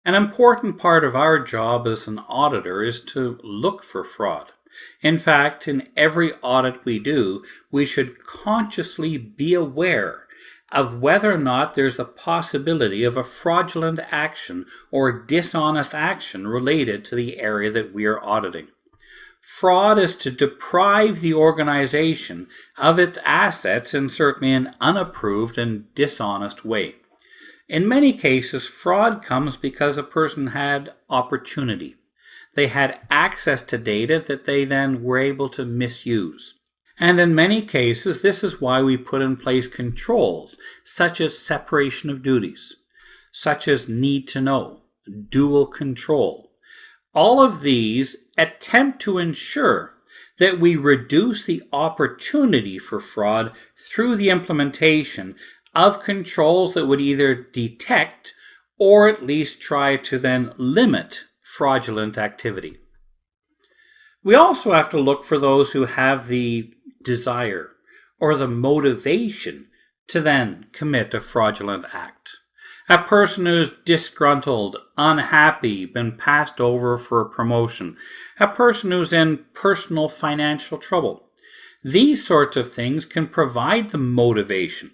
An important part of our job as an auditor is to look for fraud. In fact, in every audit we do, we should consciously be aware of whether or not there's a possibility of a fraudulent action or dishonest action related to the area that we are auditing. Fraud is to deprive the organization of its assets in certainly an unapproved and dishonest way. In many cases, fraud comes because a person had opportunity. They had access to data that they then were able to misuse. And in many cases, this is why we put in place controls, such as separation of duties, such as need to know, dual control. All of these attempt to ensure that we reduce the opportunity for fraud through the implementation of controls that would either detect or at least try to then limit fraudulent activity. We also have to look for those who have the desire or the motivation to then commit a fraudulent act. A person who's disgruntled, unhappy, been passed over for a promotion. A person who's in personal financial trouble. These sorts of things can provide the motivation.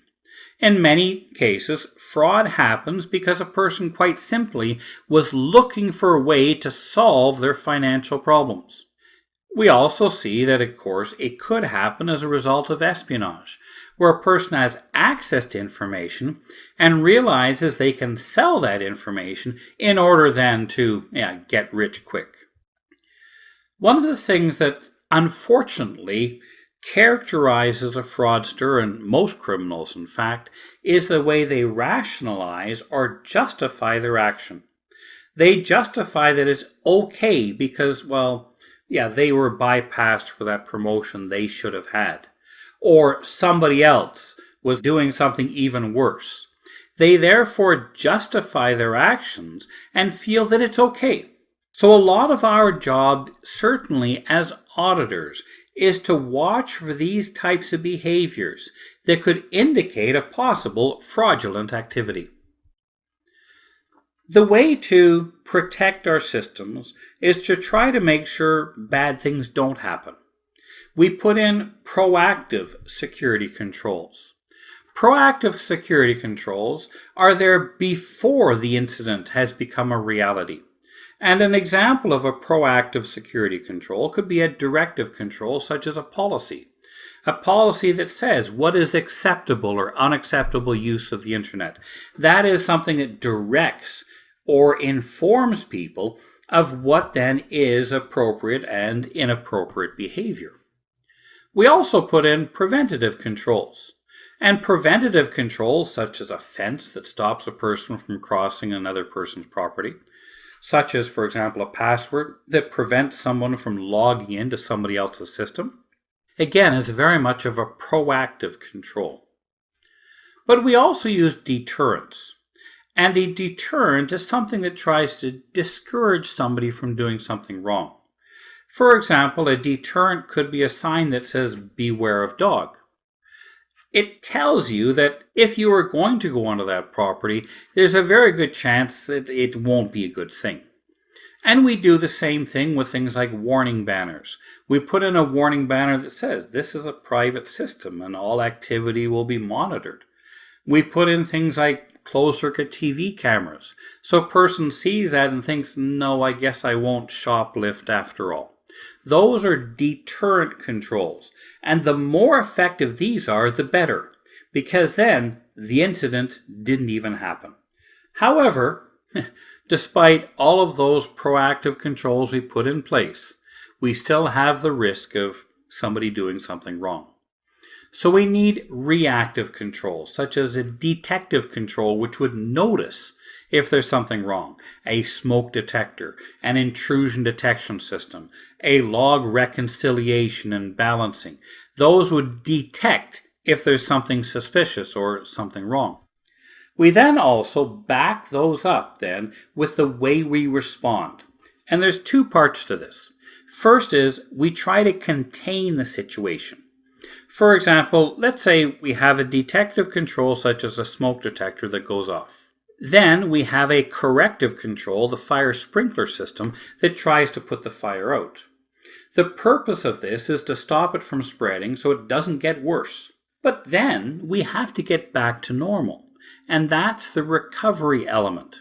In many cases, fraud happens because a person quite simply was looking for a way to solve their financial problems. We also see that, of course, it could happen as a result of espionage, where a person has access to information and realizes they can sell that information in order then to get rich quick. One of the things that unfortunately characterizes a fraudster, and most criminals in fact, is the way they rationalize or justify their action. They justify that it's okay because, they were bypassed for that promotion they should have had. Or somebody else was doing something even worse. They therefore justify their actions and feel that it's okay. So a lot of our job, certainly as auditors, is to watch for these types of behaviors that could indicate a possible fraudulent activity. The way to protect our systems is to try to make sure bad things don't happen. We put in proactive security controls. Proactive security controls are there before the incident has become a reality. And an example of a proactive security control could be a directive control, such as a policy. A policy that says what is acceptable or unacceptable use of the internet. That is something that directs or informs people of what then is appropriate and inappropriate behavior. We also put in preventative controls. And preventative controls, such as a fence that stops a person from crossing another person's property, such as, for example, a password that prevents someone from logging into somebody else's system, again, is very much of a proactive control. But we also use deterrence. And a deterrent is something that tries to discourage somebody from doing something wrong. For example, a deterrent could be a sign that says, "Beware of dog." It tells you that if you are going to go onto that property, there's a very good chance that it won't be a good thing. And we do the same thing with things like warning banners. We put in a warning banner that says, "This is a private system and all activity will be monitored." We put in things like closed-circuit TV cameras. So a person sees that and thinks, "No, I guess I won't shoplift after all." Those are deterrent controls. And the more effective these are, the better, because then the incident didn't even happen. However, despite all of those proactive controls we put in place, we still have the risk of somebody doing something wrong. So we need reactive controls, such as a detective control, which would notice if there's something wrong, a smoke detector, an intrusion detection system, a log reconciliation and balancing. Those would detect if there's something suspicious or something wrong. We then also back those up then with the way we respond. And there's two parts to this. First is we try to contain the situation. For example, let's say we have a detective control such as a smoke detector that goes off. Then we have a corrective control, the fire sprinkler system, that tries to put the fire out. The purpose of this is to stop it from spreading so it doesn't get worse. But then we have to get back to normal, and that's the recovery element.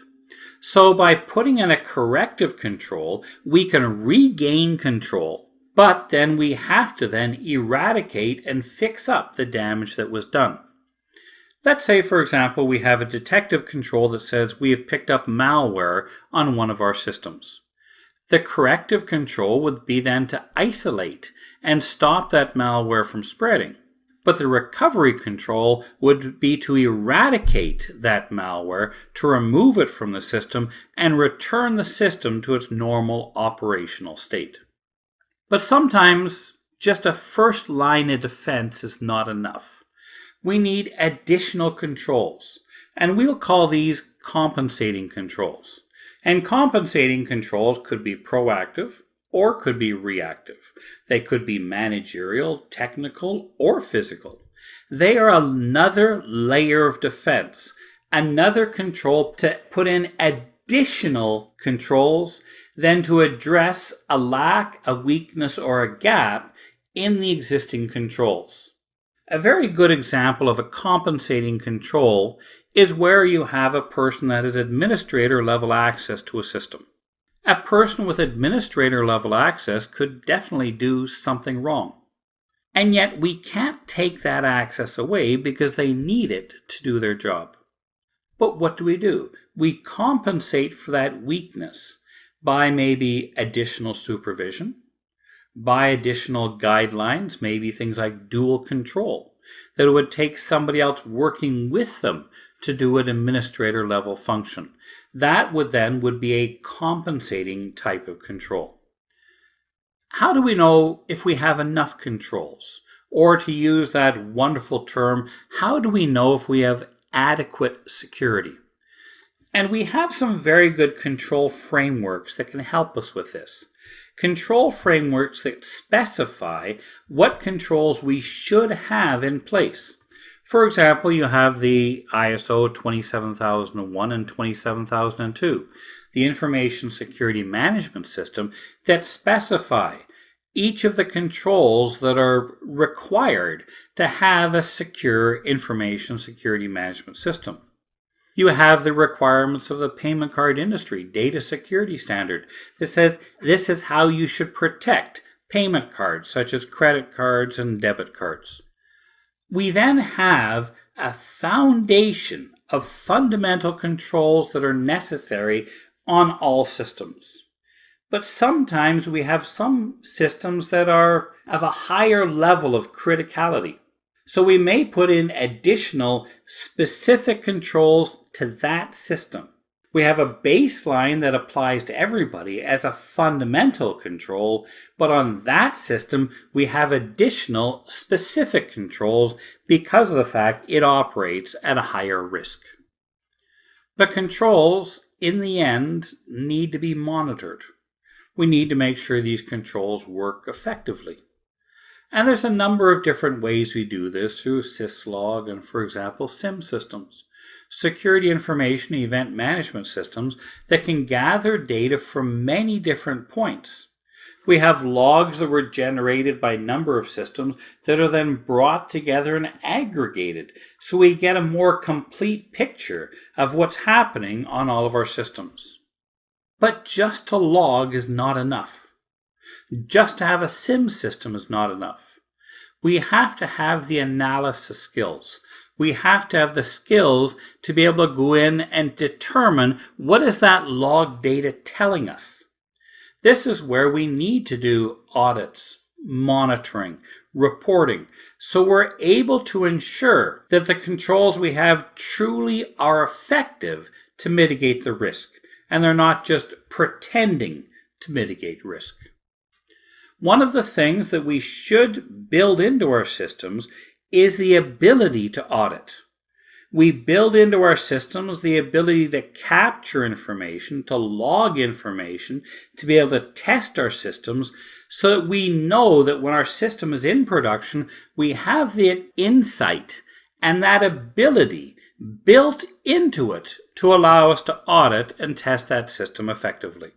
So by putting in a corrective control, we can regain control, but then we have to then eradicate and fix up the damage that was done. Let's say, for example, we have a detective control that says we have picked up malware on one of our systems. The corrective control would be then to isolate and stop that malware from spreading. But the recovery control would be to eradicate that malware, to remove it from the system, and return the system to its normal operational state. But sometimes just a first line of defense is not enough. We need additional controls, and we'll call these compensating controls. And compensating controls could be proactive or could be reactive. They could be managerial, technical, or physical. They are another layer of defense, another control to put in additional controls, then to address a lack, a weakness, or a gap in the existing controls. A very good example of a compensating control is where you have a person that has administrator level access to a system. A person with administrator level access could definitely do something wrong. And yet we can't take that access away because they need it to do their job. But what do? We compensate for that weakness by maybe additional supervision, by additional guidelines, maybe things like dual control, that it would take somebody else working with them to do an administrator level function. That would be a compensating type of control. How do we know if we have enough controls? Or to use that wonderful term, how do we know if we have adequate security? And we have some very good control frameworks that can help us with this. Control frameworks that specify what controls we should have in place. For example, you have the ISO 27001 and 27002, the Information Security Management System, that specify each of the controls that are required to have a secure information security management system. You have the requirements of the payment card industry data security standard that says this is how you should protect payment cards such as credit cards and debit cards. We then have a foundation of fundamental controls that are necessary on all systems. But sometimes we have some systems that are of a higher level of criticality. So we may put in additional specific controls to that system. We have a baseline that applies to everybody as a fundamental control, but on that system we have additional specific controls because of the fact it operates at a higher risk. The controls, in the end, need to be monitored. We need to make sure these controls work effectively. And there's a number of different ways we do this through syslog and, for example, SIM systems, security information event management systems that can gather data from many different points. We have logs that were generated by a number of systems that are then brought together and aggregated, so we get a more complete picture of what's happening on all of our systems. But just to log is not enough. Just to have a SIM system is not enough. We have to have the analysis skills. We have to have the skills to be able to go in and determine what is that log data telling us. This is where we need to do audits, monitoring, reporting, so we're able to ensure that the controls we have truly are effective to mitigate the risk, and they're not just pretending to mitigate risk. One of the things that we should build into our systems is the ability to audit. We build into our systems the ability to capture information, to log information, to be able to test our systems so that we know that when our system is in production, we have the insight and that ability built into it to allow us to audit and test that system effectively.